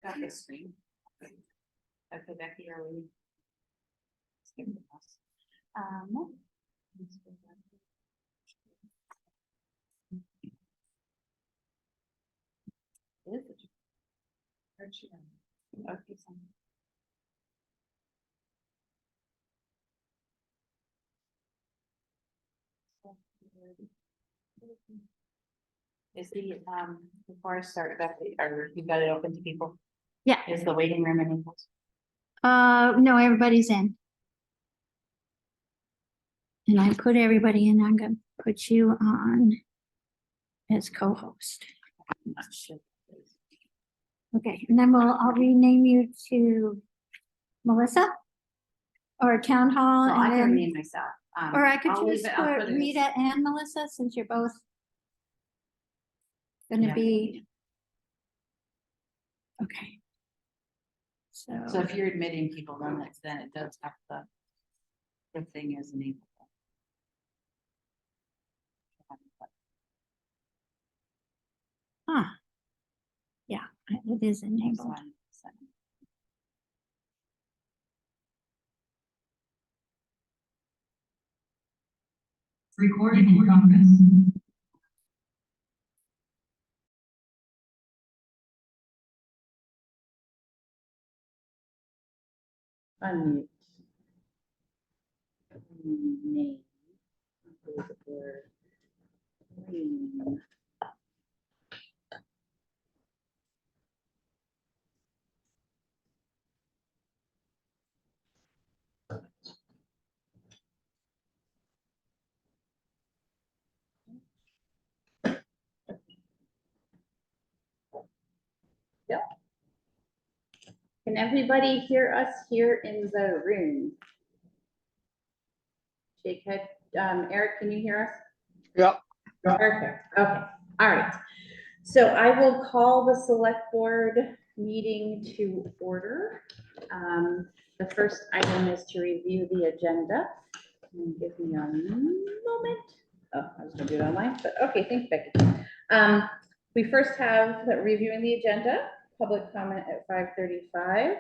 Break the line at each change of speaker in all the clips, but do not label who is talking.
Got this screen. Okay, Becky, are we? No. Is it? Where'd she go? Okay, so. Is the before I start, Becky, or you got it open to people?
Yeah.
Is the waiting room enabled?
No, everybody's in. And I put everybody in. I'm gonna put you on as co-host.
I'm not sure.
Okay, and then I'll rename you to Melissa or Town Hall,
Well, I
and
can
then,
rename myself.
or I could
I'll leave
just
it- I'll
put
it as-
Rita and Melissa, since you're both gonna
Yeah.
be. Okay.
So if you're admitting people, then it does have the thing is enabled.
Huh. Yeah, it is enabled.
Recording in progress.
Unmute. Name. Green. Can everybody hear us here in the room? Jacob, Eric, can you hear us?
Yep.
Perfect. Okay. All right. So I will call the select board meeting to order. The first item is to review the agenda. Give me a moment. Oh, I was gonna do it online, but okay, thanks, Becky. We first have reviewing the agenda, public comment at 5:35.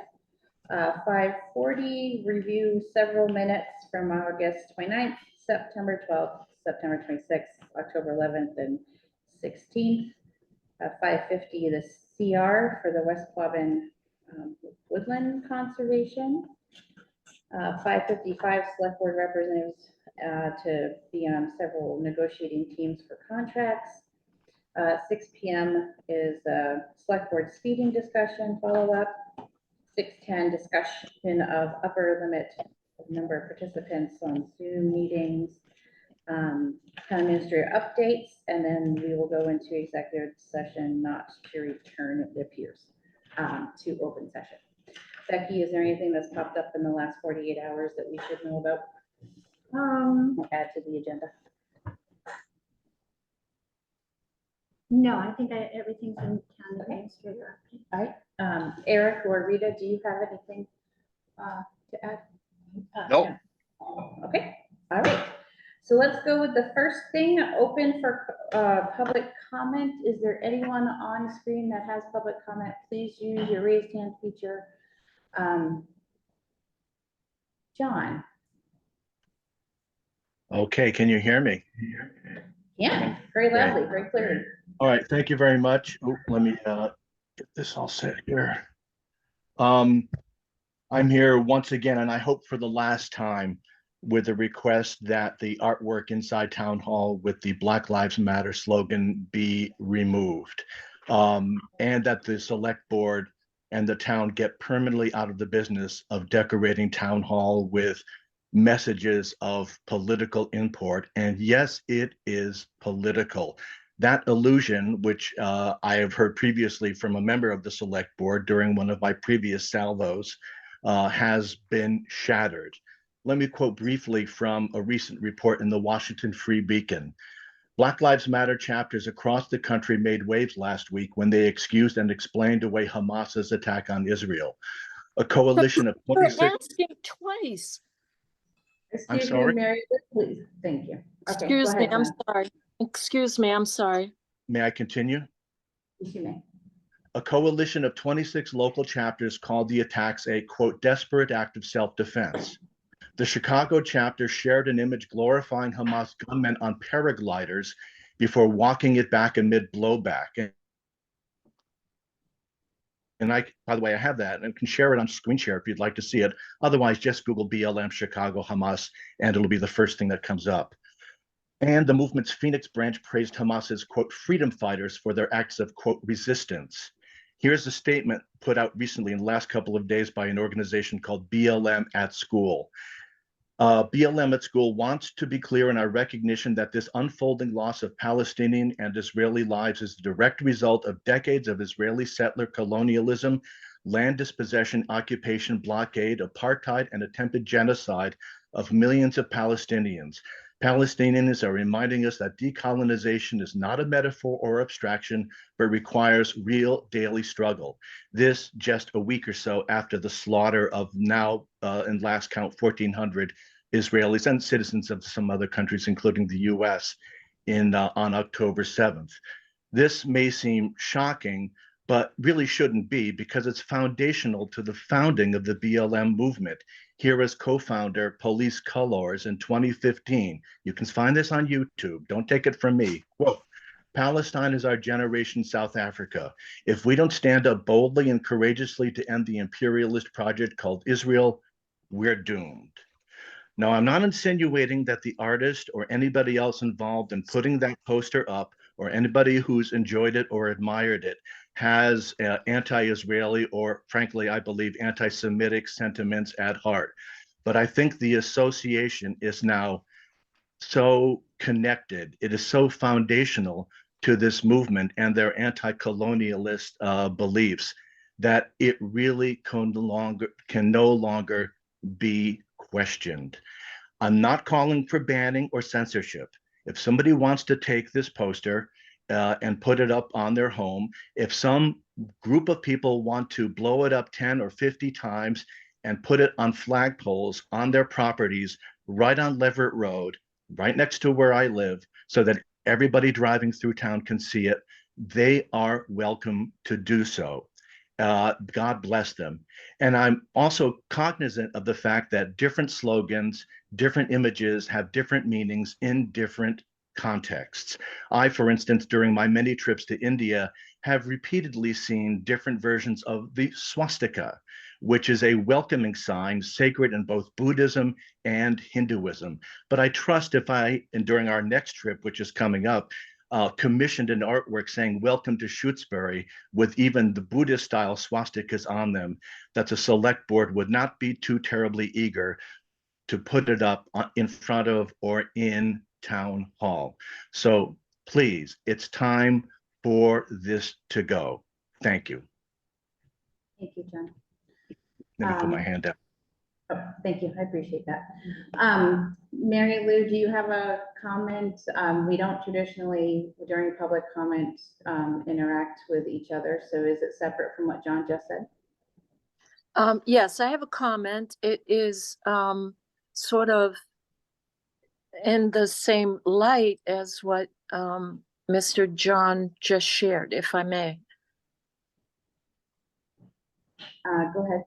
5:40, review several minutes from August 29th, September 12th, September 26th, October 11th, and 16th. 5:50, the CR for the West Quabbin Woodland Conservation. 5:55, select board representatives to be on several negotiating teams for contracts. 6 p.m. is select board speeding discussion follow-up. 6:10, discussion of upper limit of number of participants on Zoom meetings. Town administrator updates, and then we will go into executive session, not to return, it appears, to open session. Becky, is there anything that's popped up in the last 48 hours that we should know about? Add to the agenda.
No, I think everything's in town administrator.
All right, Eric or Rita, do you have anything to add?
Nope.
Okay, all right. So let's go with the first thing, open for public comment. Is there anyone on screen that has public comment? Please use your raised hand feature. John?
Okay, can you hear me?
Yeah, very loudly, very clearly.
All right, thank you very much. Oh, let me get this all set here. I'm here once again, and I hope for the last time, with a request that the artwork inside Town Hall with the Black Lives Matter slogan be removed, and that the select board and the town get permanently out of the business of decorating Town Hall with messages of political import. And yes, it is political. That illusion, which I have heard previously from a member of the select board during one of my previous salvos, has been shattered. Let me quote briefly from a recent report in the Washington Free Beacon. Black Lives Matter chapters across the country made waves last week when they excused and explained away Hamas's attack on Israel. A coalition of 26.
You're asking twice.
I'm
Excuse me,
sorry?
Mary, please. Thank you. Okay,
Excuse
go
me,
ahead,
I'm
John.
sorry. Excuse me, I'm sorry.
May I continue?
Yes, you may.
A coalition of 26 local chapters called the attacks a, quote, desperate act of self-defense. The Chicago chapter shared an image glorifying Hamas gunmen on paragliders before walking it back amid blowback. And I, by the way, I have that and can share it on screen share if you'd like to see it. Otherwise, just Google BLM Chicago Hamas, and it'll be the first thing that comes up. And the movement's Phoenix branch praised Hamas's, quote, freedom fighters for their acts of, quote, resistance. Here's a statement put out recently in the last couple of days by an organization called BLM at School. BLM at School wants to be clear in our recognition that this unfolding loss of Palestinian and Israeli lives is the direct result of decades of Israeli settler colonialism, land dispossession, occupation, blockade, apartheid, and attempted genocide of millions of Palestinians. Palestinians are reminding us that decolonization is not a metaphor or abstraction, but requires real daily struggle. This just a week or so after the slaughter of now, in last count, 1,400 Israelis and citizens of some other countries, including the US, on October 7th. This may seem shocking, but really shouldn't be, because it's foundational to the founding of the BLM movement. Here as co-founder, Police Colors in 2015. You can find this on YouTube. Don't take it from me. Quote, Palestine is our generation South Africa. If we don't stand up boldly and courageously to end the imperialist project called Israel, we're doomed. Now, I'm not insinuating that the artist or anybody else involved in putting that poster up, or anybody who's enjoyed it or admired it, has anti-Israeli or, frankly, I believe, anti-Semitic sentiments at heart. But I think the association is now so connected. It is so foundational to this movement and their anti-colonialist beliefs that it really can no longer be questioned. I'm not calling for banning or censorship. If somebody wants to take this poster and put it up on their home, if some group of people want to blow it up 10 or 50 times and put it on flagpoles on their properties, right on Leverett Road, right next to where I live, so that everybody driving through town can see it, they are welcome to do so. God bless them. And I'm also cognizant of the fact that different slogans, different images have different meanings in different contexts. I, for instance, during my many trips to India, have repeatedly seen different versions of the swastika, which is a welcoming sign sacred in both Buddhism and Hinduism. But I trust if and during our next trip, which is coming up, commissioned an artwork saying welcome to Shutesbury with even the Buddhist style swastikas on them, that the select board would not be too terribly eager to put it up in front of or in town hall. So please, it's time for this to go. Thank you.
Thank you, John.
Let me put my hand down.
Oh, thank you. I appreciate that. Mary Lou, do you have a comment? We don't traditionally, during public comment, interact with each other. So is it separate from what John just said?
Yes, I have a comment. It is sort of in the same light as what Mr. John just shared, if I may.
Go ahead.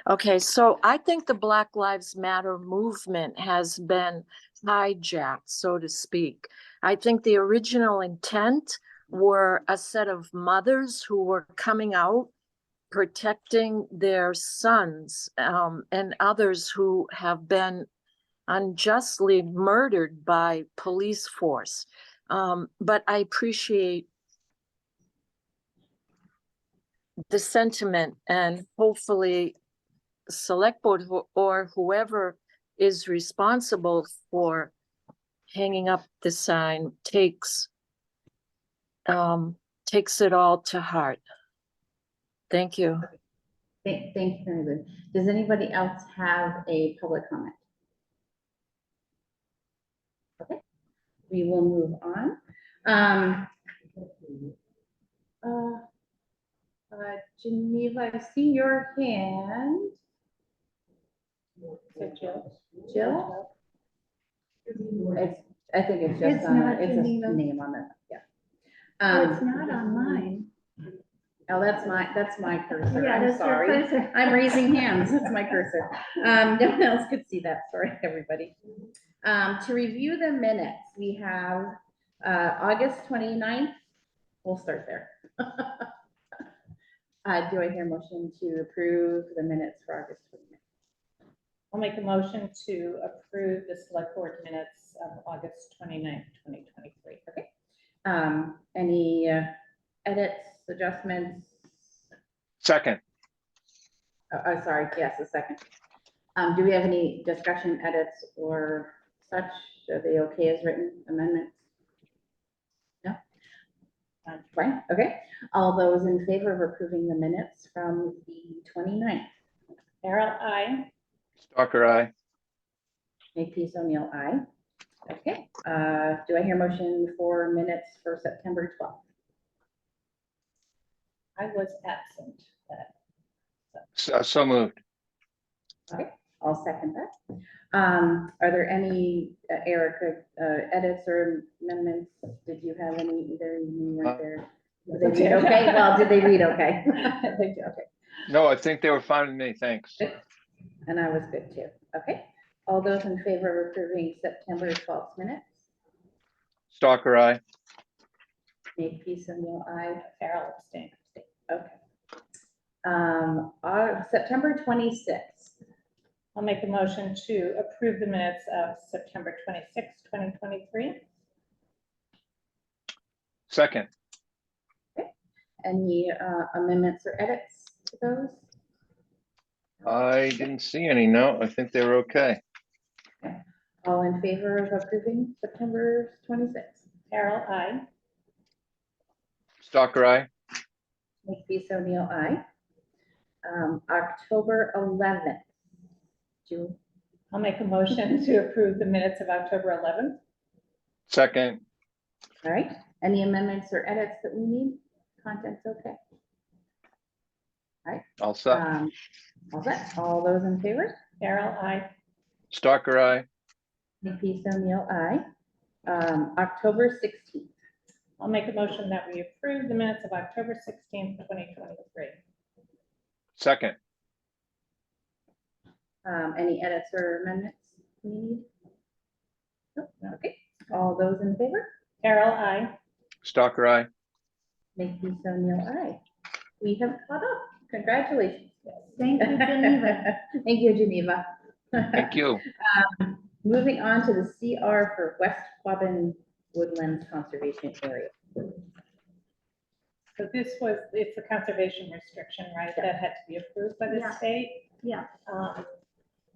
Okay, so I think the Black Lives Matter movement has been hijacked, so to speak. I think the original intent were a set of mothers who were coming out, protecting their sons, and others who have been unjustly murdered by police force. But I appreciate the sentiment, and hopefully select board or whoever is responsible for hanging up the sign takes it all to heart. Thank you.
Thank you, Mary Lou. Does anybody else have a public comment? Okay, we will move on. Geneva, I see your hand. So Jill? I think it's just
It's not
it's a
Geneva.
name on it, yeah.
Oh, it's not online.
Oh, that's my cursor.
Yeah,
I'm
that's your
sorry.
cursor.
I'm raising hands. That's my cursor. No one else could see that. Sorry, everybody. To review the minutes, we have August 29th. We'll start there. Do I hear a motion to approve the minutes for August 29th?
I'll make a motion to approve the select board minutes of August 29th, 2023.
Okay. Any edits, adjustments?
Second,
Oh, sorry, yes, a second. Do we have any discussion, edits, or such? Are they okay as written amendments? No? Fine, okay. All those in favor of approving the minutes from the 29th?
Carol, I.
Stalker, aye.
Makepeace O'Neill, aye. Okay, do I hear motion for minutes for September 12th?
I was absent.
So moved.
Okay, I'll second that. Are there any, Erica, edits or amendments? Did you have any either? You weren't there. Did they read okay? Well, did they read okay? They did, okay.
No, I think they were fine with me, thanks.
And I was good too. Okay. All those in favor of approving September 12th minutes?
Stalker, aye.
Makepeace O'Neill, aye.
Carol abstained.
Okay. September 26th.
I'll make a motion to approve the minutes of September 26th, 2023.
Second,
Any amendments or edits to those?
I didn't see any, no, I think they were okay.
All in favor of approving September 26th?
Carol, I.
Stalker, aye.
Makepeace O'Neill, aye. October 11th. June.
I'll make a motion to approve the minutes of October 11th.
Second,
All right. Any amendments or edits that we need? Content's okay.
all set.
All set. All those in favor?
Carol, I.
Stalker, aye.
Makepeace O'Neill, aye. October 16th.
I'll make a motion that we approve the minutes of October 16th, 2023.
Second,
Any edits or amendments we need? Nope. Okay. All those in favor?
Carol, I.
Stalker, aye.
Makepeace O'Neill, aye. We have caught up. Congratulations.
Thank you, Geneva.
Thank you, Geneva.
Thank you.
Moving on to the CR for West Quabbin Woodlands Conservation Area.
So it's a conservation restriction, right? That had to be approved by the
Yeah.
state.
Yeah.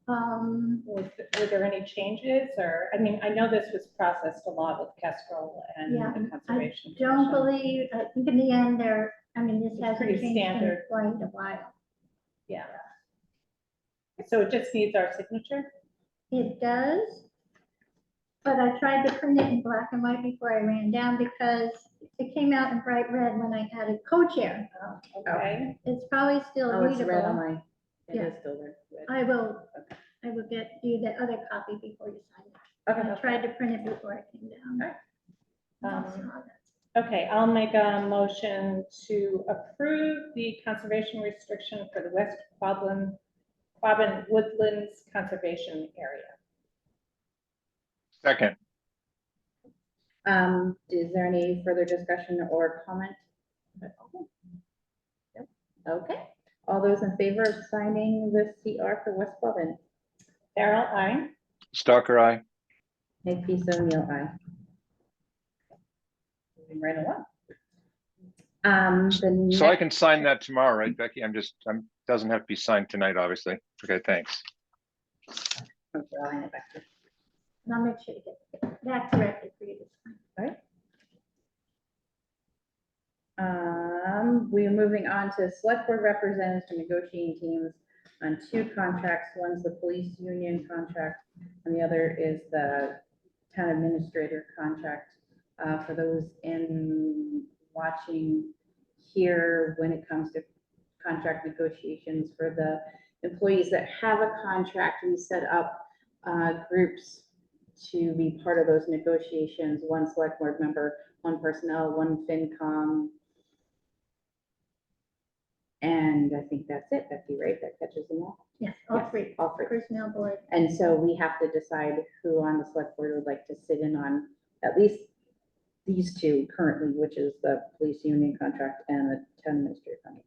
Were there any changes or, I mean, I know this was processed a lot with Kestrel and
Yeah,
the Conservation
Don't
Commission.
believe, I think in the end this
It's
hasn't
pretty
changed in
standard.
quite a while.
Yeah. So it just needs our signature?
It does. But I tried to print it in black and white before I ran down because it came out in bright red when I added co-chair.
Okay.
It's probably still
Oh, it's red on
readable.
my, it
Yeah.
is still red.
I will get you the other copy before you sign it.
Okay.
I tried to print it before I came down.
Okay, I'll make a motion to approve the conservation restriction for the West Quabbin Woodlands Conservation Area.
Second,
Is there any further discussion or comment? Nope. Okay. All those in favor of signing the CR for West Quabbin?
Carol, I.
Stalker, aye.
Makepeace O'Neill, aye. Moving right along.
So I can sign that tomorrow, right, Becky? Doesn't have to be signed tonight, obviously. Okay, thanks.
Okay, I'll hand it back to you.
And I'll make sure to get that corrected for you this time.
We are moving on to select board representatives to negotiating teams on two contracts. One's the police union contract and the other is the town administrator contract. For those in watching here, when it comes to contract negotiations for the employees that have a contract, we set up groups to be part of those negotiations. One select board member, one personnel, one FinCom, And I think that's it, Becky, right? That catches them all?
Yes, all
Yes,
three,
all three.
personnel board.
And so we have to decide who on the select board would like to sit in on at least these two currently, which is the police union contract and the town administrator contract.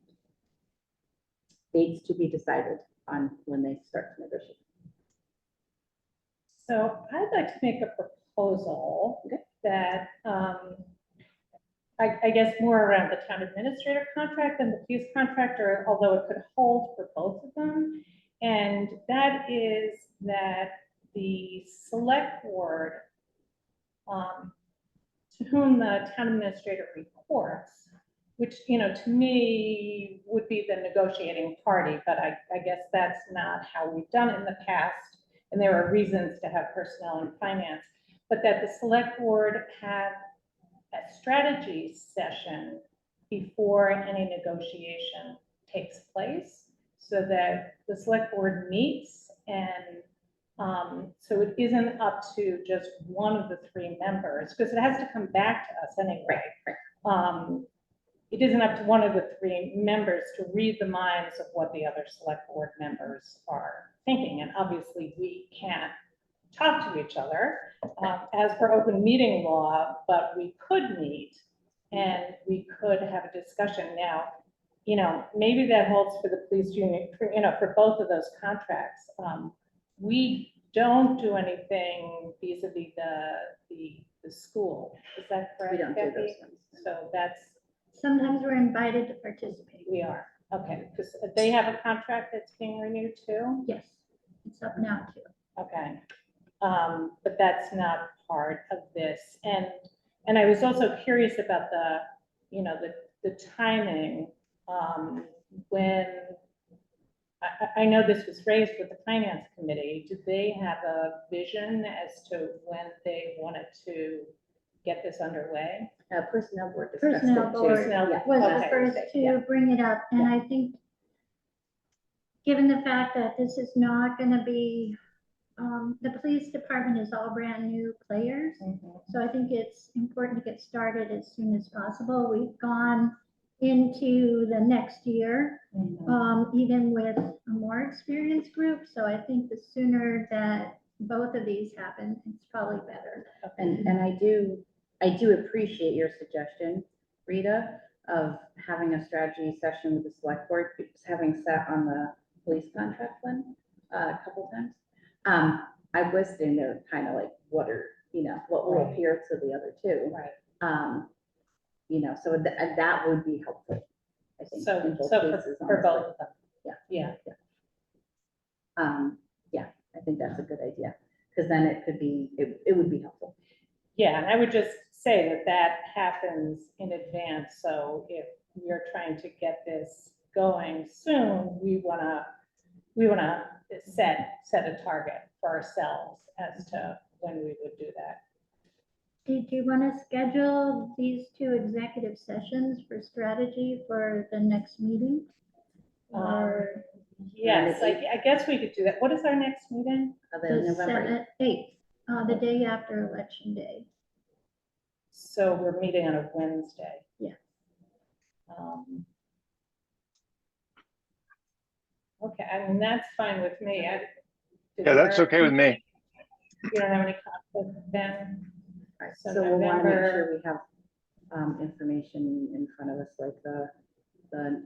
Dates to be decided on when they start to negotiate.
So I'd like to make a proposal
Okay.
that, I guess more around the town administrator contract than the police contract, or although it could hold for both of them. And that is that the select board, to whom the town administrator reports, which, to me would be the negotiating party, but I guess that's not how we've done it in the past. And there are reasons to have personnel and finance, but that the select board have a strategy session before any negotiation takes place, so that the select board meets, and so it isn't up to just one of the three members, because it has to come back to us anyway. It isn't up to one of the three members to read the minds of what the other select board members are thinking, and obviously we can't talk to each other as per open meeting law, but we could meet and we could have a discussion. Now, maybe that holds for the police union, for both of those contracts. We don't do anything vis-a-vis the school. Is that correct,
We don't do
Becky?
those ones.
So that's,
Sometimes we're invited to participate.
we are, okay, because they have a contract that's being renewed too?
Yes, it's up now too.
Okay, but that's not part of this. And I was also curious about the timing, when, I know this was raised with the finance committee. Did they have a vision as to when they wanted to get this underway?
Personnel board discussed it
Personnel
too.
board
Personnel
Yeah.
was the
Okay.
first
Yeah.
to bring it up, and I think, given the fact that this is not gonna be, the police department is all brand new players, so I think it's important to get started as soon as possible. We've gone into the next year, even with a more experienced group, so I think the sooner that both of these happen, it's probably better.
And I do appreciate your suggestion, Rita, of having a strategy session with the select board, because having sat on the police contract one a couple times. I was sitting there kind of like, what will
Right.
appeal to the other two?
Right.
So that would be helpful, I think.
So,
in both
so
cases,
for both
honestly.
of them?
Yeah.
Yeah.
Yeah, I think that's a good idea, because then it would be helpful.
Yeah, and I would just say that happens in advance, so if we're trying to get this going soon, we wanna set a target for ourselves as to when we would do that.
Did you want to schedule these two executive sessions for strategy for the next meeting? Or
Yes, I guess we could do that. What is our next meeting?
The
the
November
8th, the day after election day?
So we're meeting on a Wednesday.
Yeah.
Okay, I mean, that's fine with me.
Yeah, that's okay with me.
You don't have any conflict then?
Right,
So
so we'll want to make
November-
sure we have information in front of us, like the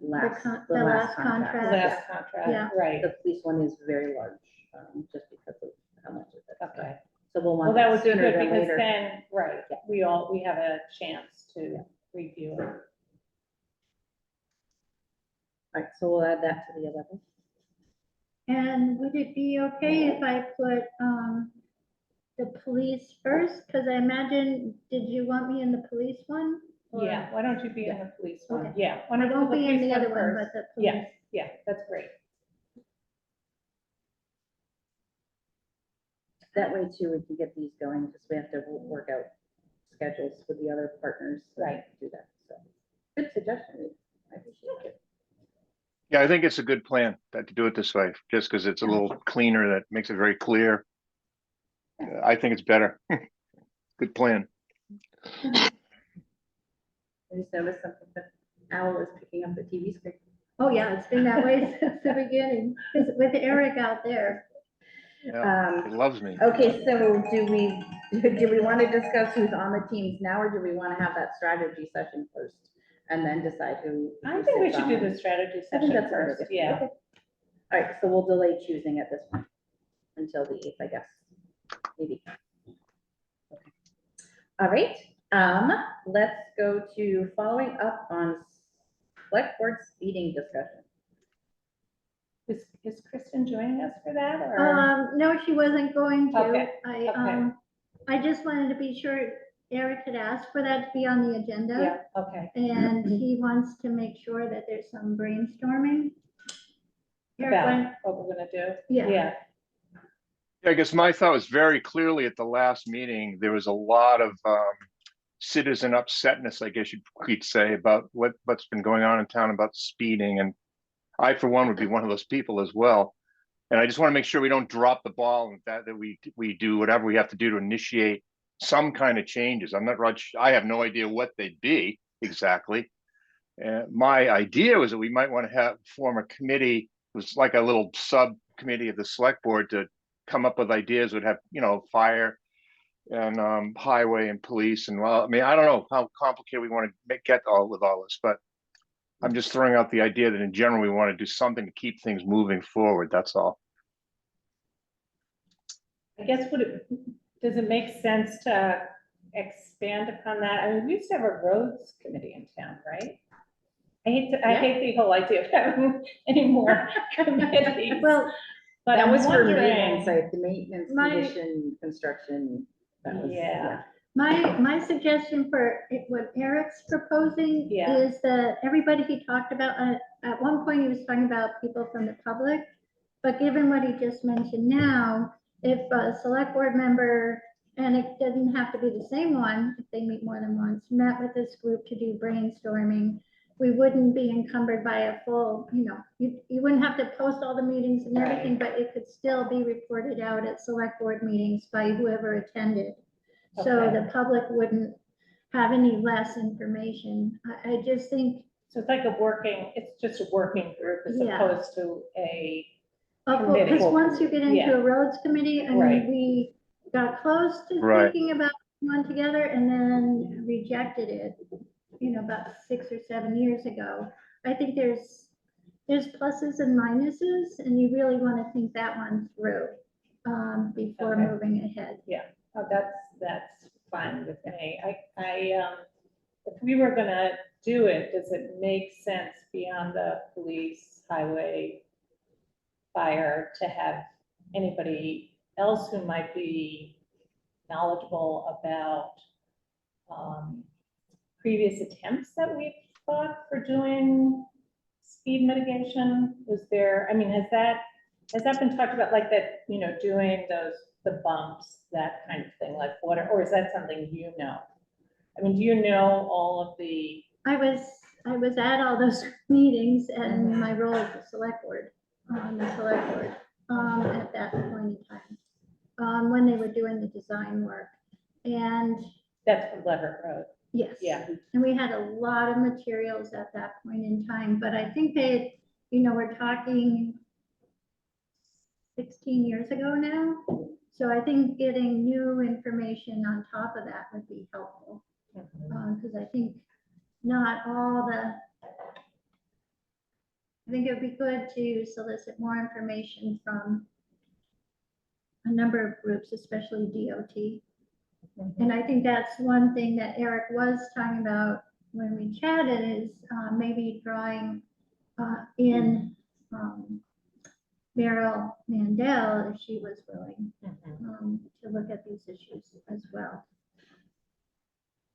last
last
contract.
contract.
Last contract,
Yeah.
right,
The police one is very large, just because of how much of it.
okay.
So we'll
Well,
want
that
that
would be
sooner
good
than
because
later.
then, right,
Yeah.
we have a chance to review it.
All right, so we'll add that to the 11th.
And would it be okay if I put the police first? Because I imagine, did you want me in the police one? Or-
Yeah, why don't you be in the police one?
Okay.
Yeah. why
I
don't you
won't
do
be in
police
the other one,
first?
but the
Yeah.
police.
Yeah, that's great.
That way too, we can get these going, because we have to work out schedules with the other partners. to
Right.
Do that, so. Good suggestion, Ruth. I appreciate it.
Yeah, I think it's a good plan to do it this way, just because it's a little cleaner, that makes it very clear. I think it's better. Good plan.
I just noticed something, that Owl is picking up the TV screen.
Oh, yeah, it's been that way since the beginning, 'cause with Eric out there.
Yeah, he loves me.
Okay, so do we want to discuss who's on the teams now, or do we want to have that strategy session first and then decide who?
I
who
think we
sits
should
on
do
them?
the strategy
I think
session
that's a good
first,
idea.
yeah.
Okay. All right, so we'll delay choosing at this point until the 8th, I guess, maybe. Okay. All right, let's go to following up on select board speeding discussion.
Is Kristen joining us for that, or?
No, she wasn't going to.
Okay, okay.
I just wanted to be sure Eric had asked for that to be on the agenda.
Yeah, okay.
And he wants to make sure that there's some brainstorming. Eric,
About what we're gonna do?
Yeah.
Yeah,
I guess my thought was very clearly at the last meeting, there was a lot of citizen upsetness, I guess you could say, about what's been going on in town about speeding. And I, for one, would be one of those people as well. And I just want to make sure we don't drop the ball and that we do whatever we have to do to initiate some kind of changes. I'm not right. I have no idea what they'd be exactly. My idea was that we might want to form a committee. It was like a little subcommittee of the select board to come up with ideas. Would have, fire and highway and police. And well, I mean, I don't know how complicated we want to get with all this, but I'm just throwing out the idea that in general, we want to do something to keep things moving forward. That's all.
I guess does it make sense to expand upon that? I mean, we used to have a roads committee in town, right? I hate the whole idea of having any more committees.
Well,
But
That
I'm
was for
wondering-
maintenance, like the maintenance,
My-
condition, construction. That was,
Yeah.
my suggestion for what Eric's proposing
Yeah.
is that everybody he talked about, at one point he was talking about people from the public. But given what he just mentioned now, if a select board member, and it doesn't have to be the same one, if they meet more than once, met with this group to do brainstorming, we wouldn't be encumbered by a full, you wouldn't have to post all the meetings and everything, but it could still be reported out at select board meetings by whoever attended. So
Okay.
the public wouldn't have any less information. I just think,
So it's like it's just a working group as
Yeah.
opposed to a,
because
Committee.
once you get into
Yeah.
a roads committee, I
Right.
mean, we got close to
Right.
thinking about one together and then rejected it, about 6 or 7 years ago. I think there's pluses and minuses, and you really want to think that one through before
Okay.
moving ahead.
oh, that's fine with me. If we were gonna do it, does it make sense beyond the police, highway, fire to have anybody else who might be knowledgeable about previous attempts that we've thought for doing speed mitigation? Was there, I mean, has that been talked about, like that, doing the bumps, that kind of thing, like water, or is that something you know? I mean, do you know all of the,
I was at all those meetings and my role as a select board, on the select board, at that point in time, when they were doing the design work. And
that's for Leverett Road?
yes.
Yeah.
And we had a lot of materials at that point in time, but I think that, we're talking 16 years ago now. So I think getting new information on top of that would be helpful. Because I think I think it would be good to solicit more information from a number of groups, especially DOT. And I think that's one thing that Eric was talking about when we chatted is maybe drawing in Meryl Mandel, if she was willing to look at these issues as well.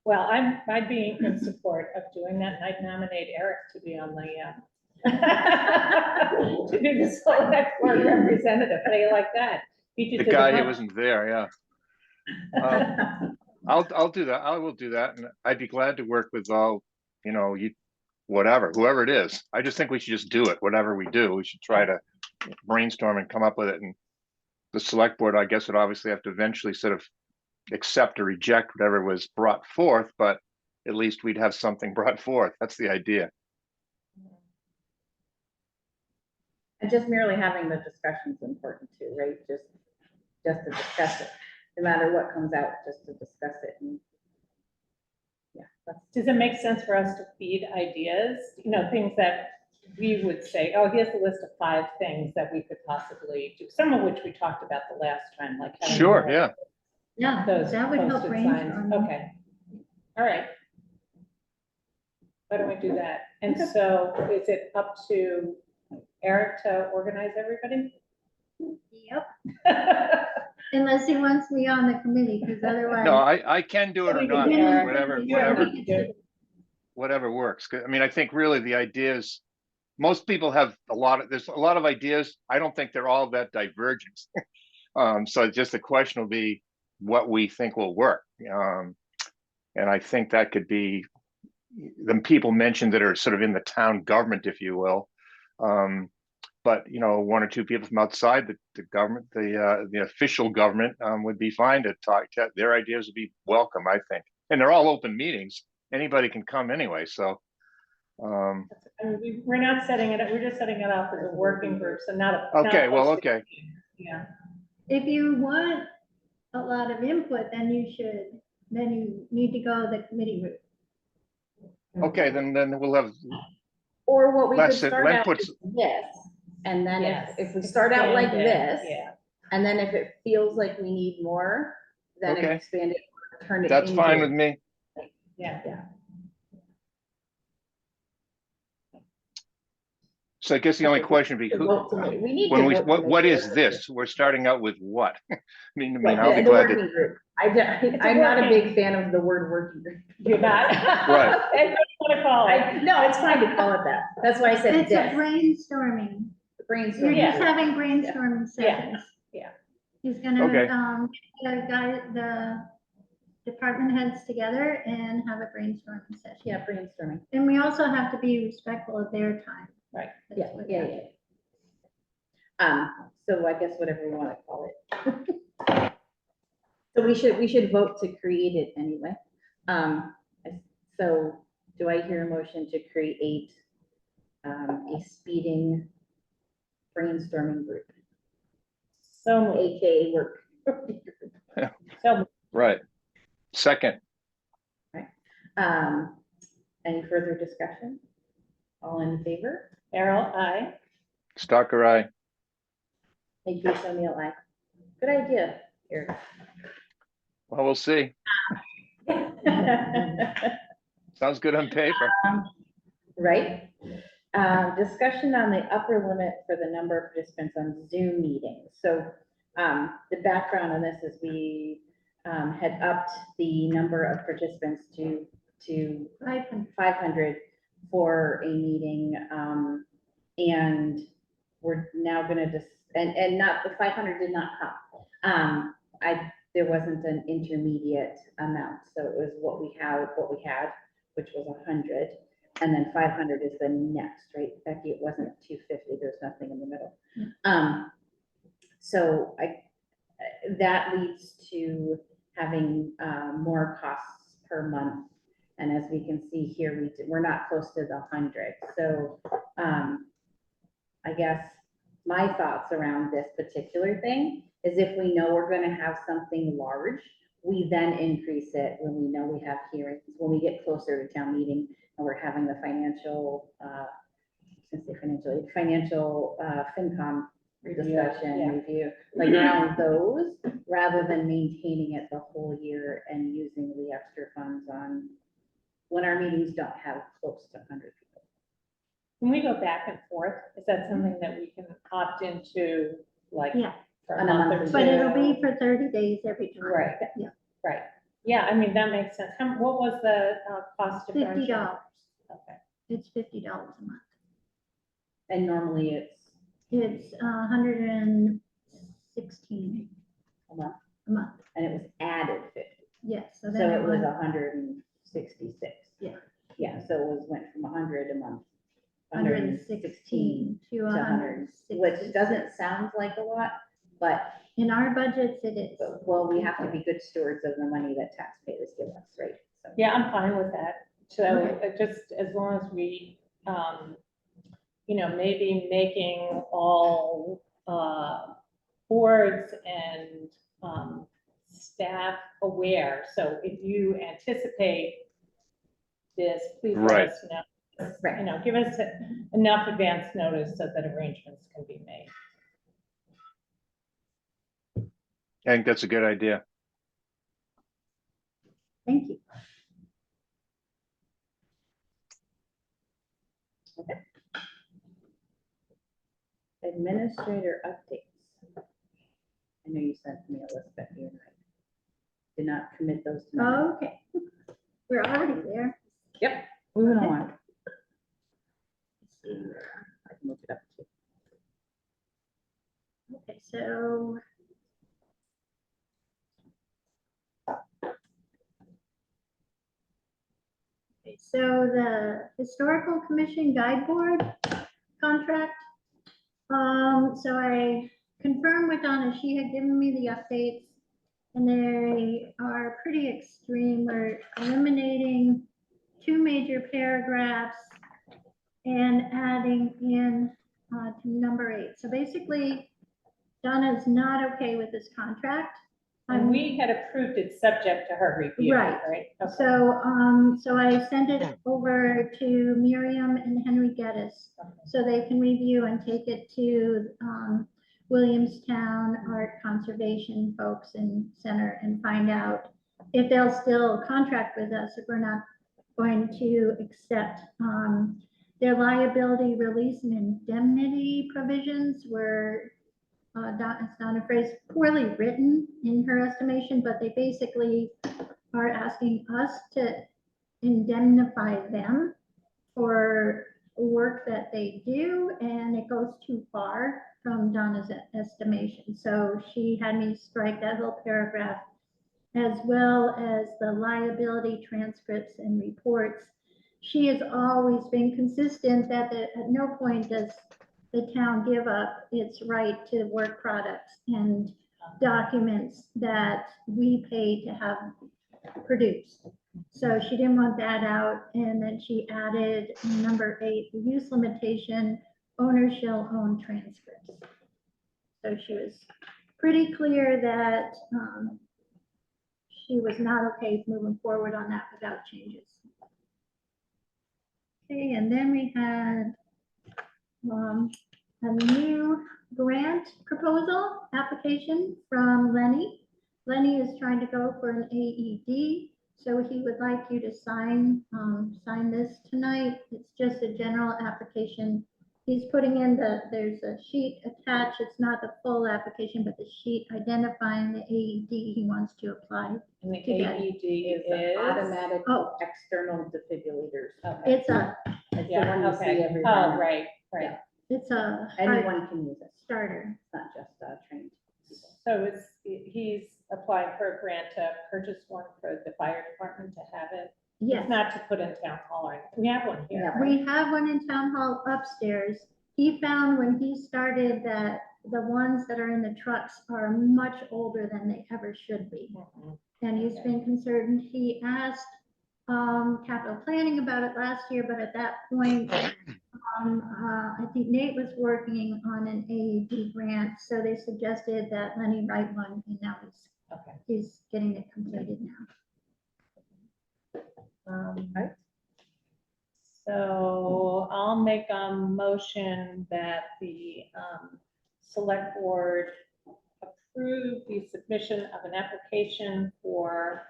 Well, I'd be in support of doing that, and I'd nominate Eric to be on the, to be the select board representative. How do you like that? Beat you
The
to
guy who
punch.
wasn't there, yeah. I'll do that. I will do that, and I'd be glad to work with all, whoever it is. I just think we should just do it. Whatever we do, we should try to brainstorm and come up with it. And the select board, I guess, would obviously have to eventually sort of accept or reject whatever was brought forth, but at least we'd have something brought forth. That's the idea.
And just merely having the discussion is important too, right? Just to discuss it, no matter what comes out, just to discuss it. And yeah,
Does it make sense for us to feed ideas, things that we would say, oh, here's a list of 5 things that we could possibly do, some of which we talked about the last time, like. having
Sure,
more
yeah.
Yeah,
Those
that would help
posted signs.
brainstorm.
Okay, all right. Why don't we do that? And so is it up to Eric to organize everybody?
Yep, unless he wants me on the committee, because otherwise.
No, I can do it or not,
Yeah.
whatever works. 'Cause, I mean, I think really the ideas, most people have there's a lot of ideas. I don't think they're all that divergent. So just the question will be what we think will work. And I think that could be the people mentioned that are sort of in the town government, if you will. But 1 or 2 people from outside the government, the official government, would be fine to talk to. Their ideas would be welcome, I think. And they're all open meetings. Anybody can come anyway. So,
I mean, we're not setting it up, we're just setting it up as a working group, so not a.
okay, well, okay.
Yeah.
If you want a lot of input, then you need to go the committee route.
Okay, then we'll have,
or what we could
Less-
start
Len
out
puts-
is this, and then
Yes.
if we start out like
Expand it,
this,
Yeah.
and then if it feels like we need more, then
Okay.
expand it, turn it.
that's fine
into-
with me.
Yeah.
So I guess the only question would be, who,
We need to
when we,
vote to
what
make
is
it.
this? We're starting out with what? I mean,
Right,
I'll be
the
glad to,
working group.
a
I'm not a
working-
big fan of the word working group.
You're not.
Right.
And what do you want to call it?
No, it's fine to call it that. That's why I said
It's a
this.
brainstorming. You're
Brainstorming.
just
group.
having brainstorming
Yeah.
sessions.
Yeah.
He's gonna,
Okay.
the department heads together and have a brainstorming session.
Yeah, brainstorming.
And we also have to be respectful of their time.
Right.
That's
Yeah,
what
yeah,
that-
yeah. So I guess whatever we want to call it. So we should vote to create it anyway. So do I hear a motion to create a speeding brainstorming group,
So,
AKA work?
so
right. Second,
Any further discussion? All in favor?
Errol, I.
Stalker, aye.
Thank you, Sonia. Aye. Good idea, Eric.
Well, we'll see. Sounds good on paper.
Right? Discussion on the upper limit for the number of participants on Zoom meetings. So the background on this is we had upped the number of participants to 500 for a meeting. And we're now gonna and not, the 500 did not come. There wasn't an intermediate amount, so it was what we had, which was 100, and then 500 is the next, right, Becky? It wasn't 250. There's nothing in the middle. So that leads to having more costs per month, and as we can see here, we're not close to the 100. So I guess my thoughts around this particular thing is if we know we're gonna have something large, we then increase it when we know we have hearings, when we get closer to town meeting and we're having the financial, FinCom discussion, review, like around those, rather than maintaining it the whole year and using the extra funds on when our meetings don't have close to 100 people.
Can we go back and forth? Is that something that we can opt into, like?
Yeah.
For a
On a
month or
monthly
two?
But it'll be for 30 days every time.
Right.
Yeah,
Right. Yeah, I mean, that makes sense. What was the cost differential?
$50.
Okay.
It's $50 a month.
And normally
It's 116
a month,
a month.
and it was added 50.
Yes, so
So
then
it was
was
166.
Yeah.
Yeah, so it went from 100 a month.
116 to 160.
Which doesn't sound like a lot, but,
In our budgets, it is.
well, we have to be good stewards of the money that taxpayers give us, right? So,
Yeah, I'm fine with that. So
Okay.
just as long as we maybe making all boards and staff aware. So if you anticipate this, please let
Right.
us know.
Right.
Give us enough advance notice so that arrangements can be made.
I think that's a good idea.
Thank you.
Okay. Administrator updates. I know you sent me a list, but you did not commit those to me.
Okay, we're already there.
Yep, moving
Okay.
along. Let's see here. I can look it up too.
Okay, so. Okay, so the Historical Commission Guide Board contract. So I confirmed with Donna, she had given me the updates, and they are pretty extreme. We're eliminating 2 major paragraphs and adding in to number 8. So basically, Donna's not okay with this contract.
And we had approved it subject to her review,
Right.
right? Okay.
So I sent it over to Miriam and Henry Geddes, so they can review and take it to Williamstown Art Conservation folks in Center and find out if they'll still contract with us, if we're not going to accept their liability release and indemnity provisions were Donna phrase poorly written in her estimation, but they basically are asking us to indemnify them for work that they do, and it goes too far from Donna's estimation. So she had me strike that whole paragraph, as well as the liability transcripts and reports. She has always been consistent that at no point does the town give up its right to work products and documents that we pay to have produced. So she didn't want that out, and then she added number 8, the use limitation, owner shall own transcripts. So she was pretty clear that she was not okay moving forward on that without changes. Okay, and then we had a new grant proposal application from Lenny. Lenny is trying to go for an AED, so he would like you to sign this tonight. It's just a general application. He's putting in there's a sheet attached. It's not the full application, but the sheet identifying the AED he wants to apply.
And the
to get-
AED
Is
is.
automatic
Oh.
external defibrillators.
Okay.
It's a
It's the
Yeah,
one you see
okay.
everywhere.
Oh, right.
Yeah.
it's a hard
Anyone can use it.
starter.
It's not just trained.
So he's applying for a grant to purchase one for the fire department to have it.
Yes.
It's not to put in town hall or anything. We have one here.
Yeah.
right?
We have one in town hall upstairs. He found when he started that the ones that are in the trucks are much older than they ever should be.
Mhm.
And he's been concerned. He asked capital planning about it last year, but at that point, I think Nate was working on an AED grant, so they suggested that Lenny write one, and now
Okay.
he's getting it completed now.
Right.
So I'll make a motion that the select board approve the submission of an application for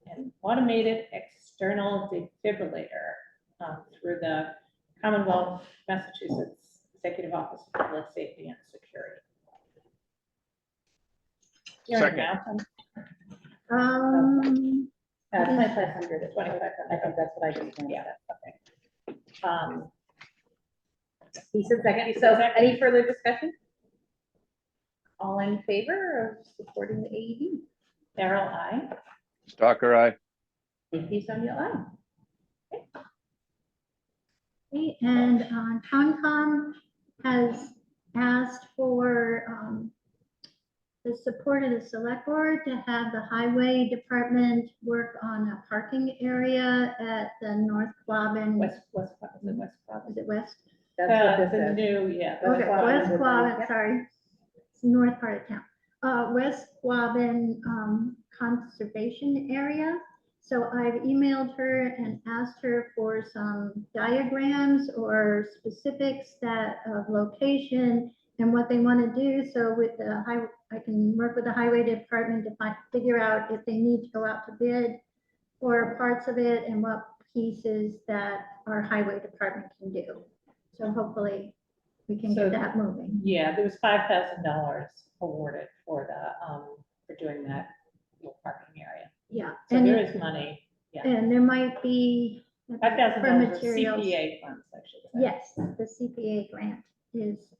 an automated external defibrillator through the Commonwealth Massachusetts Executive Office of Public Safety and Security. You're in
Second.
Mountain.
2,500.
2,500.
I think that's what I just.
Yeah, okay.
He said second.
He said
So
second.
any further discussion? All in favor of supporting the AED?
Darrell, I.
Stalker, aye.
Thank you, Sonia. Aye.
Okay, and Concom has asked for the support of the select board to have the highway department work on a parking area at the North Quabbin.
West, is it West Providence?
Is it west?
That's what this
The
is.
new, yeah.
West
Okay,
Quabbin
West
would be-
Quabbin,
yep.
sorry, it's the north part of town. West Quabbin Conservation Area. So I've emailed her and asked her for some diagrams or specifics that of location and what they want to do. So with the I can work with the highway department to figure out if they need to go out to bid for parts of it and what pieces that our highway department can do. So hopefully we can
So-
get that moving.
Yeah, there was $5,000 awarded for for doing that little parking area.
Yeah,
So
and
there is money,
and there might be for
$5,000 of
materials.
CPA funds, I should say.
Yes, the CPA grant is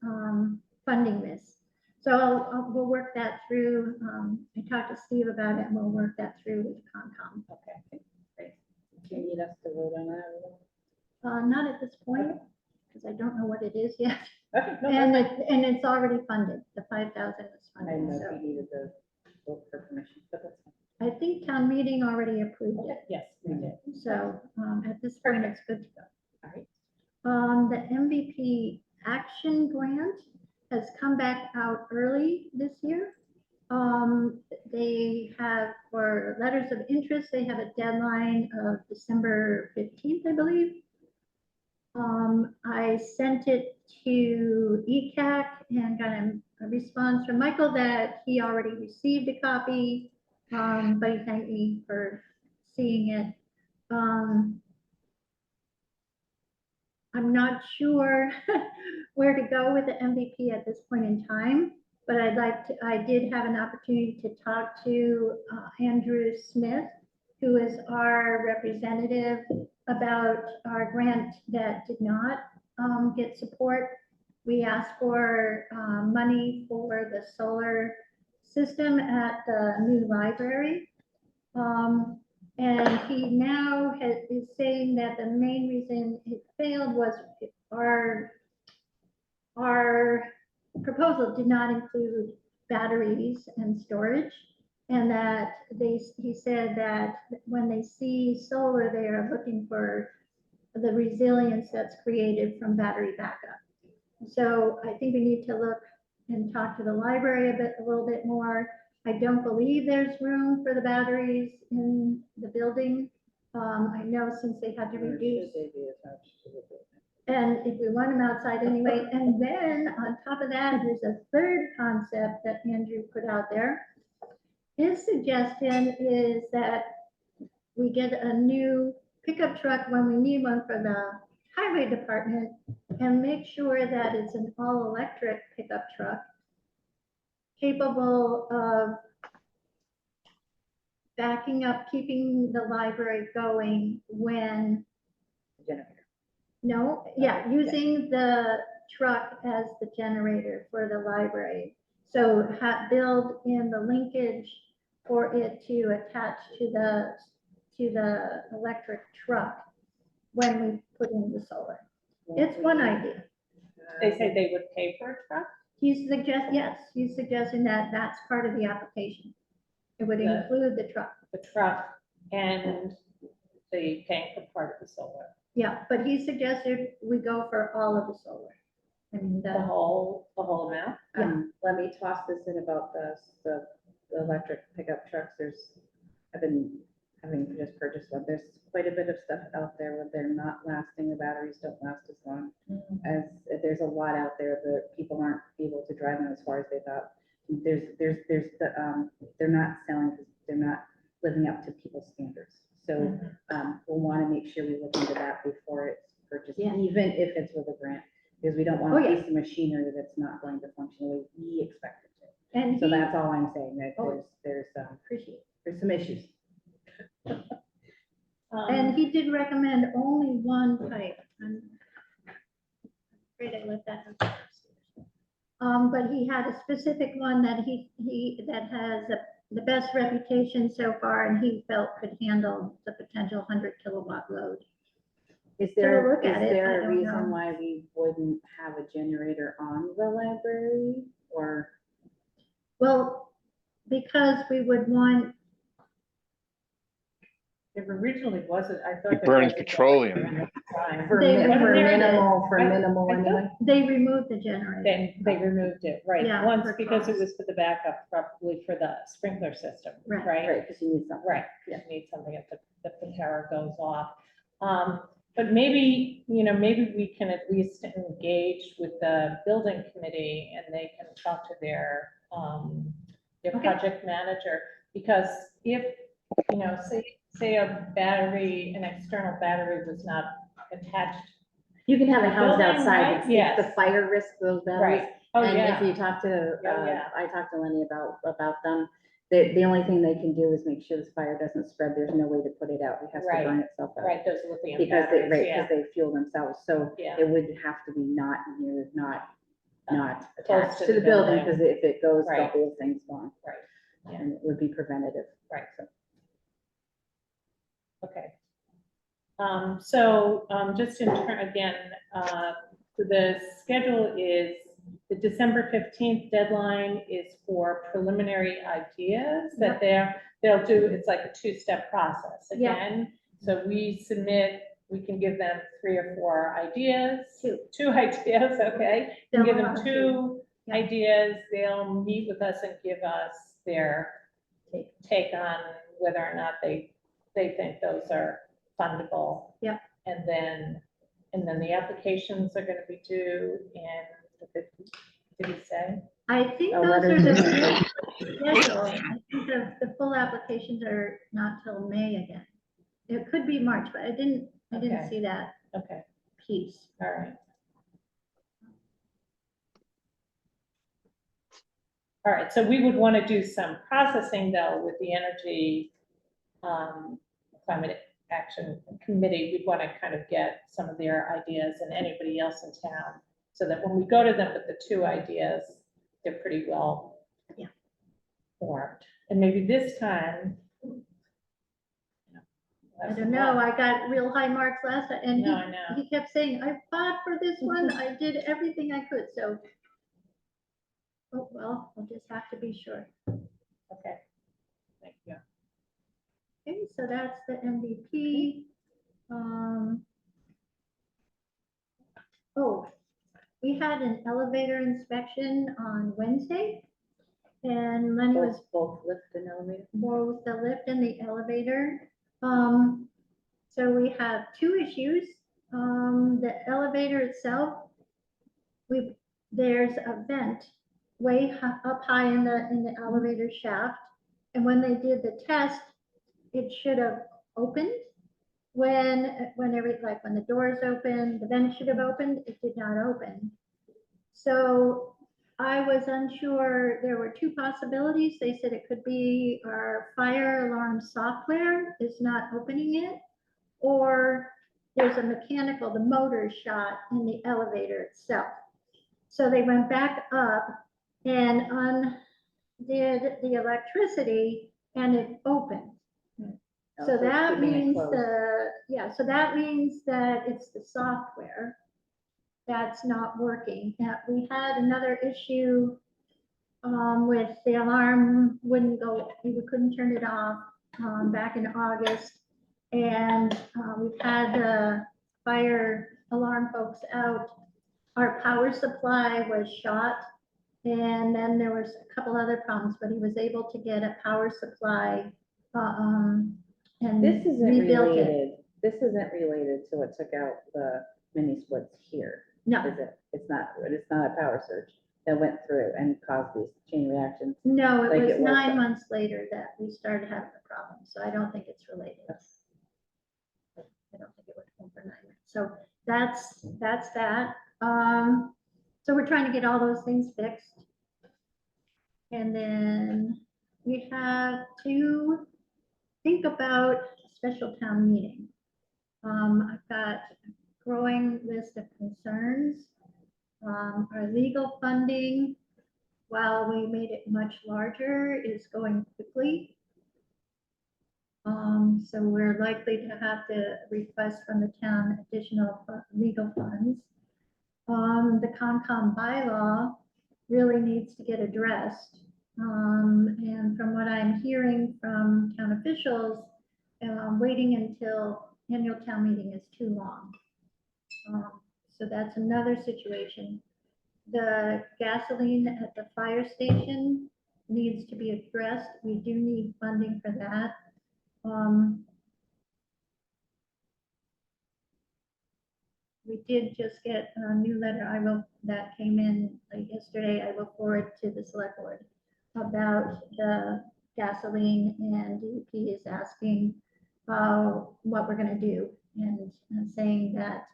funding this. So we'll work that through. I talked to Steve about it and we'll work that through with Concom.
Okay, great.
Do you need us to vote on that?
Not at this point, because I don't know what it is yet.
Okay, no,
And
that's fine.
it's already funded. The 5,000 is
I didn't
funded.
know
So
if you needed the vote for permission, but that's fine.
I think town meeting already approved it.
Yes, we did.
So at this point, it's good to go.
All right.
The MVP action grant has come back out early this year. They have, for letters of interest, they have a deadline of December 15th, I believe. I sent it to ECAC and got a response from Michael that he already received a copy, but he thanked me for seeing it. I'm not sure where to go with the MVP at this point in time, but I did have an opportunity to talk to Andrew Smith, who is our representative, about our grant that did not get support. We asked for money for the solar system at the new library. And he now is saying that the main reason it failed was our proposal did not include batteries and storage. And that he said that when they see solar, they are looking for the resilience that's created from battery backup. So I think we need to look and talk to the library a little bit more. I don't believe there's room for the batteries in the building. I know since they had to
Or
reduce,
should they be attached to the building?
and if we want them outside anyway, and then on top of that, there's a third concept that Andrew put out there. His suggestion is that we get a new pickup truck when we need one for the highway department and make sure that it's an all-electric pickup truck capable of backing up, keeping the library going when,
Generator.
no, yeah, using the truck as the generator for the library. So build in the linkage for it to attach to the electric truck when we put in the solar. It's one idea.
They say they would pay for a truck?
Yes, he's suggesting that that's part of the application. It would
The-
include the truck.
The truck and the tank for part of the solar,
Yeah, but he suggested we go for all of the solar. I mean,
the whole amount?
Let me toss this in about the electric pickup trucks. I've been having just purchased one. There's quite a bit of stuff out there where they're not lasting, the batteries don't last as long as, there's a lot out there that people aren't able to drive them as far as they thought. They're not selling, because they're not living up to people's standards. So we'll want to make sure we look into that before it's purchased,
Yeah.
even if it's with a grant, because we don't want
Oh,
a
yeah.
piece of machinery that's not going to function the way we expect it to.
And
So
he,
that's all I'm saying, that
Oh.
there's some issues.
and he did recommend only one type. I'm afraid I left that upstairs. But he had a specific one that that has the best reputation so far, and he felt could handle the potential 100 kilowatt load.
Is
So we'll
there,
look at
is
it.
there
I
a
don't
reason
know.
why we wouldn't have a generator on the library, or?
Well, because we would want,
There originally wasn't, I thought.
It
there
burns
was a-
petroleum.
time.
For
They
for
removed it.
minimal, for
I-
minimal
I thought-
anyway.
They removed the generator.
They removed it, right,
Yeah,
once
for
because it
cost.
was for the backup, probably for the sprinkler system,
Right.
right?
Right, because you need something.
Right, you need something if the power goes off. But maybe, maybe we can at least engage with the building committee and they can talk to their
Okay.
project manager. Because if, say a battery, an external battery was not attached.
You can have a
The
house
building,
outside,
right?
it's the
Yes.
fire risk, those batteries.
Right, oh,
And
yeah.
if you talk to,
Oh, yeah.
I talked to Lenny about them, the only thing they can do is make sure this fire doesn't spread, there's no way to put it out, it has to
Right.
burn itself out.
Right, those lithium
Because they,
batteries,
right,
yeah.
because they fuel themselves, so
Yeah.
it would have to be not near, not
Close
attached
to
to
the
the building,
building.
because if it goes, the
Right.
whole thing's gone.
Right, yeah.
And it would be preventative.
Right.
So.
Okay. So, just in turn, again, the schedule is, the December 15th deadline is for preliminary ideas that they'll do, it's like a two-step process
Yeah.
again. So we submit, we can give them 3 or 4 ideas. Two ideas, okay?
They'll
Give them
allow
2
Yeah.
ideas, they'll meet with us and give us their take on whether or not they think those are fundable.
Yep.
And then the applications are gonna be due in the 15th, did he say?
I think
Oh,
those are
letters.
the, schedule. I think the full applications are not till May again. It could be March, but I didn't
Okay.
see that
Okay,
piece.
all right. All right, so we would want to do some processing though with the Energy Climate Action Committee. We'd want to kind of get some of their ideas and anybody else in town, so that when we go to them with the 2 ideas, they're pretty well formed. And maybe this time.
I don't know, I got real high marks last time, and
No, I know.
he kept saying, I fought for this one, I did everything I could, so. Oh, well, we'll just have to be sure.
Okay. Thank you.
Okay, so that's the MVP. Oh, we had an elevator inspection on Wednesday. And Lenny was
Both lift and elevator.
both the lift and the elevator. So we have 2 issues. The elevator itself, there's a vent way up high in the elevator shaft. And when they did the test, it should have opened. When the doors open, the vent should have opened, it did not open. So I was unsure, there were 2 possibilities. They said it could be our fire alarm software is not opening it, or there's a mechanical, the motor shot in the elevator itself. So they went back up and undid the electricity and it opened. So
it's
that
keeping it
means
closed.
so that means that it's the software that's not working. Now, we had another issue with the alarm wouldn't go, we couldn't turn it off back in August. And we've had the fire alarm folks out. Our power supply was shot. And then there was a couple other problems, but he was able to get a power supply and
This isn't
rebuilt it.
related, this isn't related to what took out the mini splits here,
No,
is it? It's not a power surge that went through and caused these chain reactions.
no, it
Like
was
it was
9
then.
months later that we started having the problem, so I don't think it's related. I don't think it went home for 9 months. So that's that. So we're trying to get all those things fixed. And then we have to think about a special town meeting. I've got a growing list of concerns. Our legal funding, while we made it much larger, is going quickly. So we're likely to have to request from the town additional legal funds. The Concom bylaw really needs to get addressed. And from what I'm hearing from town officials, waiting until annual town meeting is too long. So that's another situation. The gasoline at the fire station needs to be addressed. We do need funding for that. We did just get a new letter, that came in like yesterday, I will forward to the select board about the gasoline, and DEP is asking what we're gonna do, and saying that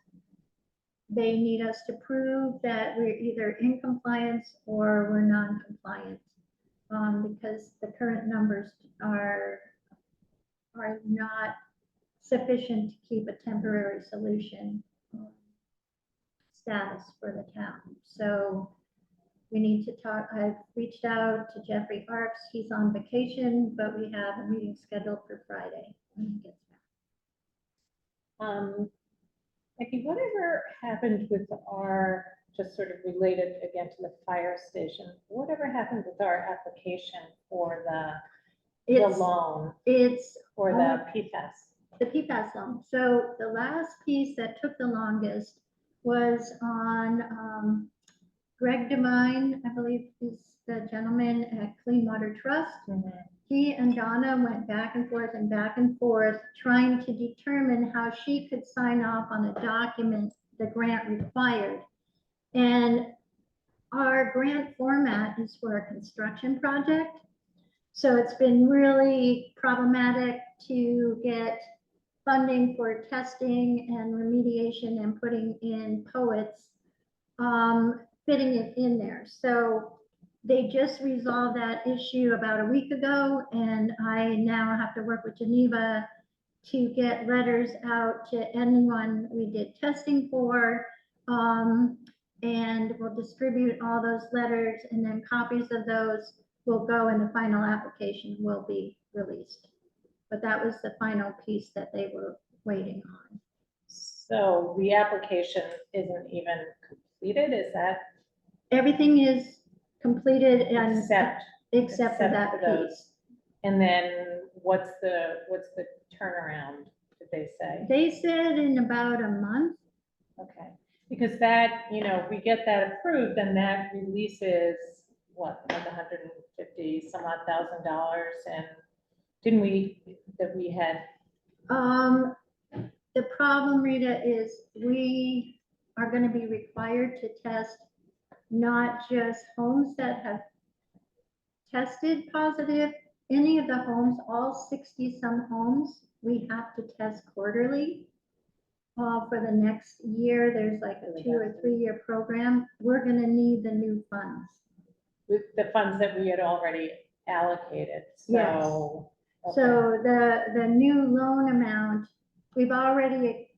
they need us to prove that we're either in compliance or we're non-compliant, because the current numbers are not sufficient to keep a temporary solution status for the town. So we need to talk. I've reached out to Jeffrey Arps. He's on vacation, but we have a meeting scheduled for Friday when he gets back.
Becky, whatever happened with our, just sort of related again to the fire station, whatever happened with our application for the
It's
loan
it's
or the PFAS?
the PFAS loan. So the last piece that took the longest was on Greg Devine, I believe is the gentleman at Clean Water Trust. He and Donna went back and forth, trying to determine how she could sign off on a document the grant required. And our grant format is for a construction project. So it's been really problematic to get funding for testing and remediation and putting in poets, fitting it in there. So they just resolved that issue about a week ago, and I now have to work with Geneva to get letters out to anyone we did testing for, and we'll distribute all those letters, and then copies of those will go and the final application will be released. But that was the final piece that they were waiting on.
So the application isn't even completed, is that?
Everything is completed and
Except
for that
for those.
piece.
And then what's the turnaround, did they say?
They said in about a month.
Okay, because that, we get that approved and that releases what, like $150 some odd thousand, and didn't we, that we had,
The problem, Rita, is we are going to be required to test not just homes that have tested positive, any of the homes, all 60 some homes, we have to test quarterly. For the next year, there's like a 2 or 3 year program. We're going to need the new funds.
with the funds that we had already allocated, so. okay.
So the new loan amount, we've already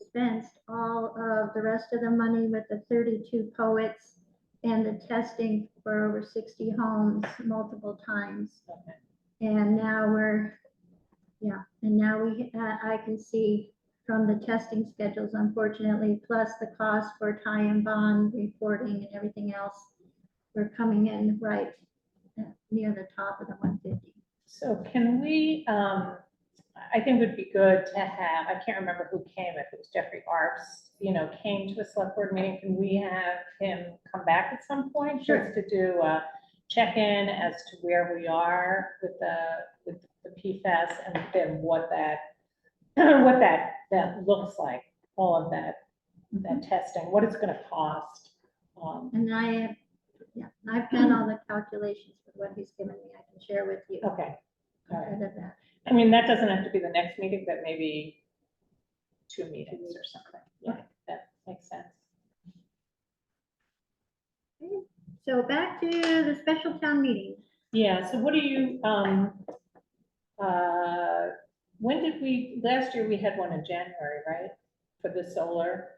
expensed all of the rest of the money with the 32 poets and the testing for over 60 homes multiple times.
Okay.
And now I can see from the testing schedules, unfortunately, plus the cost for tie and bond reporting and everything else, we're coming in right near the top of the 150.
So can we, I think it would be good to have, I can't remember who came, if it was Jeffrey Arps, came to a select board meeting. Can we have him come back at some point?
Sure.
Just to do a check-in as to where we are with the PFAS, and then what that looks like, all of that testing, what it's gonna cost.
And I've done all the calculations with what he's given me. I can share with you.
Okay, all right.
Ahead of that.
I mean, that doesn't have to be the next meeting, but maybe 2 meetings or something. Yeah, that makes sense.
So back to the special town meeting.
Yeah, so what do you, when did last year we had one in January, right? For the solar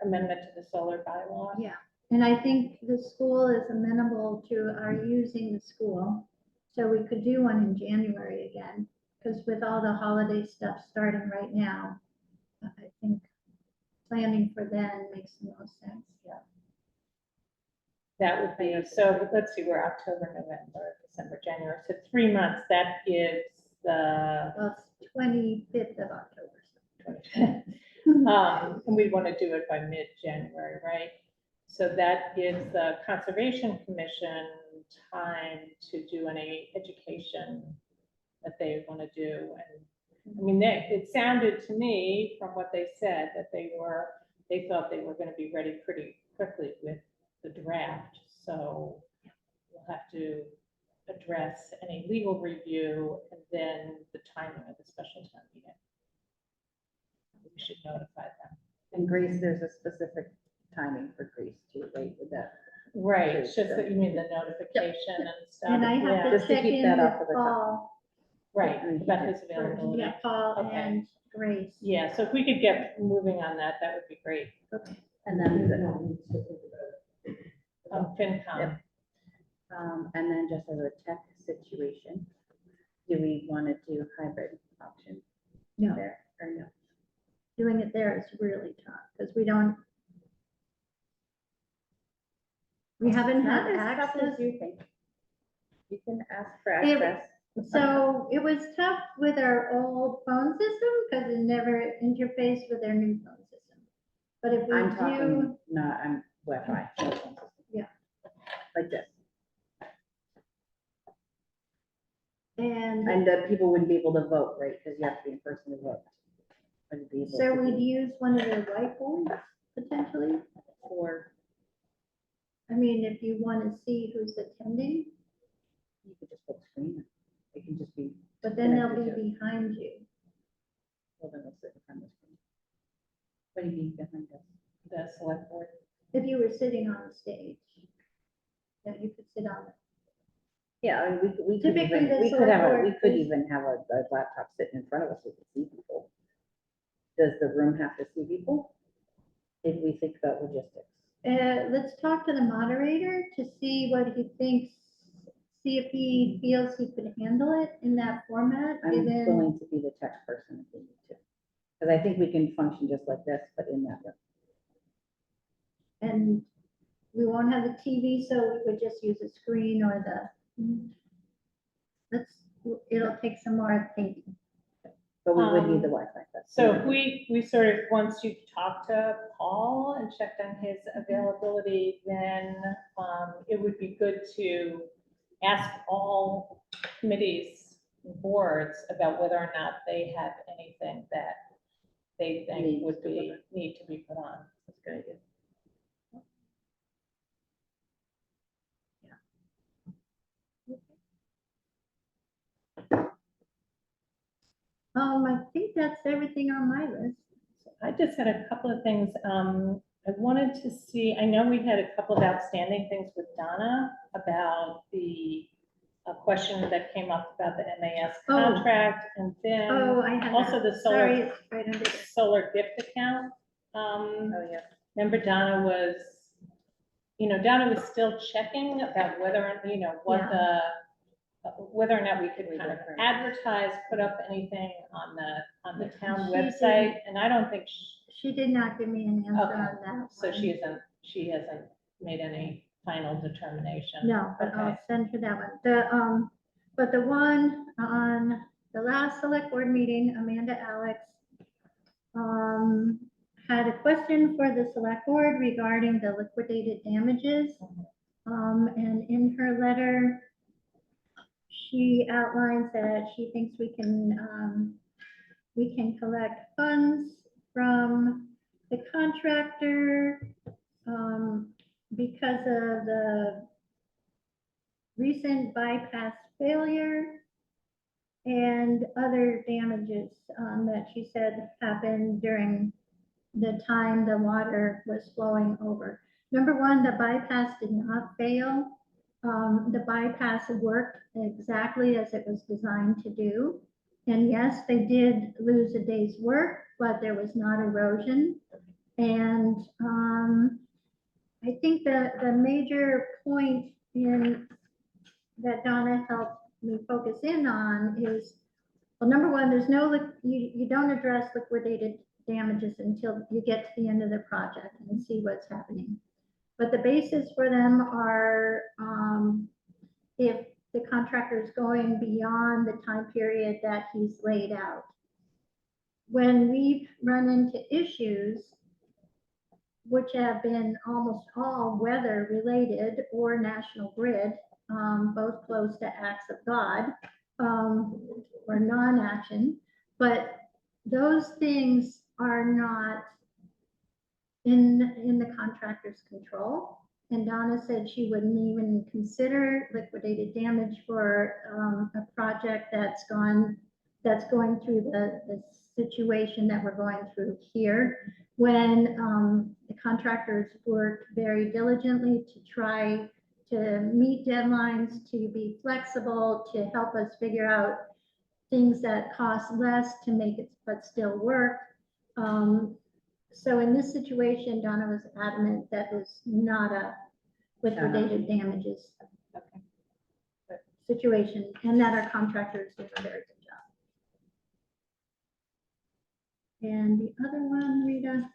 amendment to the solar bylaw?
Yeah. And I think the school is amenable to our using the school. So we could do one in January again, because with all the holiday stuff starting right now, I think planning for then makes the most sense.
Yeah. That would be, so let's see, we're October, November, December, January, so 3 months, that gives the
Well, it's 25th of October.
And we want to do it by mid-January, right? So that gives the Conservation Commission time to do any education that they want to do. And I mean, it sounded to me from what they said that they thought they were going to be ready pretty quickly with the draft. So we'll have to address any legal review and then the timing of the special town meeting. We should notify them.
In Greece, there's a specific timing for Greece too, right, with that.
Right, it's just that you mean the notification and stuff.
And I have
Yeah,
to
Just to
check
keep
in
that
with
off of the top.
Paul,
right, about his availability.
yeah, Paul
Okay.
and Grace.
Yeah, so if we could get moving on that, that would be great.
And then,
FinCom.
and then just as a tech situation, do we want to do hybrid option
No,
there or no?
doing it there is really tough, because we haven't
Not
had
as tough
access.
as you think. You can ask for
It-
access.
So it was tough with our old phone system, because it never interfaced with our new phone system. But if we
I'm
do,
talking, not, I'm Wi-Fi. no phone system.
Yeah.
Like this.
and
And the people wouldn't be able to vote, right? Because you have to be in person to vote. Wouldn't be able
so
to
we'd
be
use one of their whiteboards potentially.
for,
I mean, if you want to see who's attending,
you could just put screen. It can just be,
but then they'll
Connected
be behind you.
well, then we'll sit in front of the screen. What do you mean behind us?
The select board.
If you were sitting on the stage, that you could sit on it.
Yeah, I mean, we could
Typically,
even,
the
we could have
select
a, we
board
could
is-
even have a laptop sitting in front of us, we could see people. Does the room have to see people? If we think about logistics.
Let's talk to the moderator to see what he thinks, see if he feels he could handle it in that format,
I'm
given,
willing to be the tech person if we need to. Because I think we can function just like this, but in that room.
and we won't have the TV, so we would just use a screen or it'll take some more thinking.
But we would need the
Um,
Wi-Fi. that's-
So if we sort of, once you've talked to Paul and checked on his availability, then it would be good to ask all committees, and boards about whether or not they have anything that they think
Needs
would
to
be,
look.
need to be put on.
That's a good idea.
I think that's everything on my list.
I just had a couple of things. I wanted to see, I know we had a couple of outstanding things with Donna about the a question that came up about the MAS
Oh.
contract, and then
Oh, I have
also
that.
the
Sorry,
solar,
it's right under there.
solar gift account.
Oh, yeah.
Remember Donna was, Donna was still checking about whether, what whether or not we could kind of advertise, put up anything on the town
She
website,
didn't.
and I don't think
She did not give me an answer
Okay.
on that.
so.
one.
She hasn't made any final determination.
No, but I'll
Okay.
send her that one. But the one on the last select board meeting, Amanda Alex, had a question for the select board regarding the liquidated damages. And in her letter, she outlines that she thinks we can collect funds from the contractor, because of the recent bypass failure and other damages, that she said happened during the time the water was flowing over. Number one, the bypass did not fail. The bypass worked exactly as it was designed to do. And yes, they did lose a day's work, but there was not erosion. And I think the major point that Donna helped me focus in on is, well, number one, there's you don't address liquidated damages until you get to the end of the project and see what's happening. But the basis for them are, if the contractor is going beyond the time period that he's laid out. when we've run into issues, which have been almost all weather related or National Grid, both close to acts of God, or non-action, but those things are not in the contractor's control. And Donna said she wouldn't even consider liquidated damage for a project that's going through the situation that we're going through here. When the contractors worked very diligently to try to meet deadlines, to be flexible, to help us figure out things that cost less to make it but still work. So in this situation, Donna was adamant that was not a liquidated damages situation, and that our contractors did a very good job. And the other one, Rita,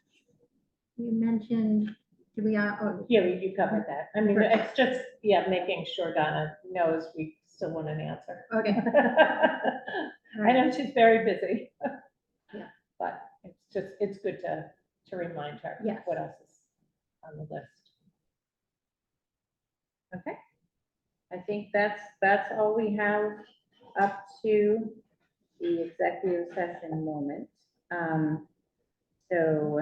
you mentioned, do we, oh,
Yeah, you covered that. I mean, it's just, yeah, making sure Donna knows we still want an answer.
okay.
I know she's very busy.
Yeah.
But it's good to remind her
Yes.
what else is on the list.
Okay. I think that's all we have up to the executive session moment. So,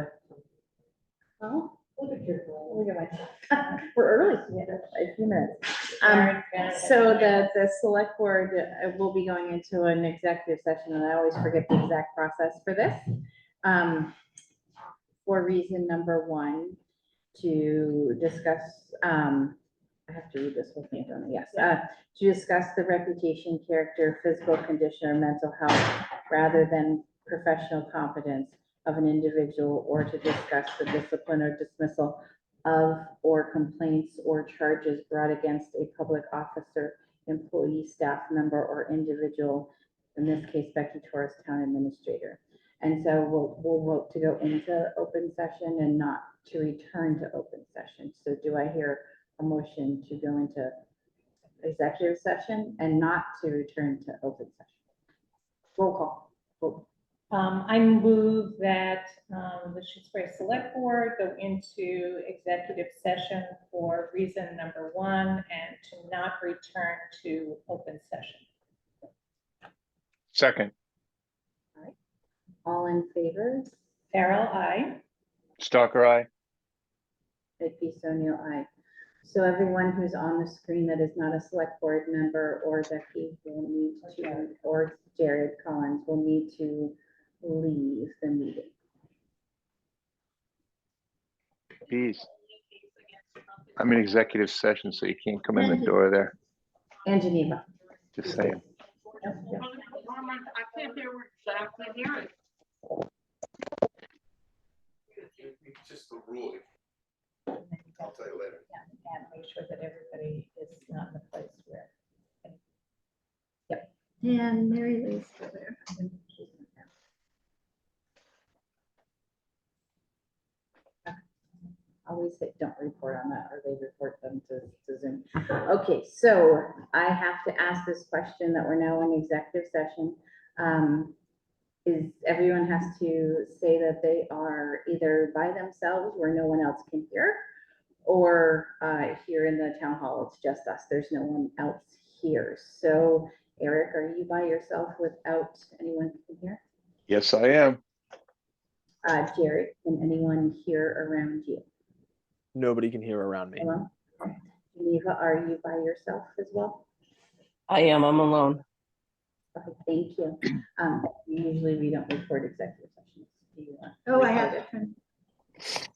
oh, look at my, we're early, a few minutes. So the select board will be going into an executive session, and I always forget the exact process for this. For reason number one, to discuss, I have to read this with me, don't I? Yes. To discuss the reputation, character, physical condition, or mental health, rather than professional competence of an individual, or to discuss the discipline or dismissal of or complaints or charges brought against a public officer, employee, staff member, or individual, in this case, Becky Torres, town administrator. And so we'll vote to go into open session and not to return to open session. So do I hear a motion to go into executive session and not to return to open session? Roll call. Vote.
I move that the Shutesbury Selectboard go into executive session for reason number one and to not return to open session.
Second,
All in favor?
Carol, I.
Stalker, aye.
Vicky Sonio, aye. So everyone who's on the screen that is not a select board member, or Becky will need to, or Jared Collins will need to leave the meeting.
Geez. I'm in executive session, so you can't come in the door there.
And Geneva.
Just saying.
I can't hear exactly hear it.
It's just the ruling. I'll tell you later.
And make sure that everybody is not in the place where.
And Mary Lou's still there.
Always hit don't report on that, or they report them to Zoom. Okay, so I have to ask this question that we're now in executive session. Is everyone has to say that they are either by themselves where no one else can hear, or here in the town hall, it's just us. There's no one else here. So Eric, are you by yourself without anyone who can hear?
Yes, I am.
Jared, can anyone hear around you?
Nobody can hear around me.
Hello? Geneva, are you by yourself as well?
I am, I'm alone.
Okay, thank you. Usually we don't record executive sessions. Do you want?
Oh, I have it.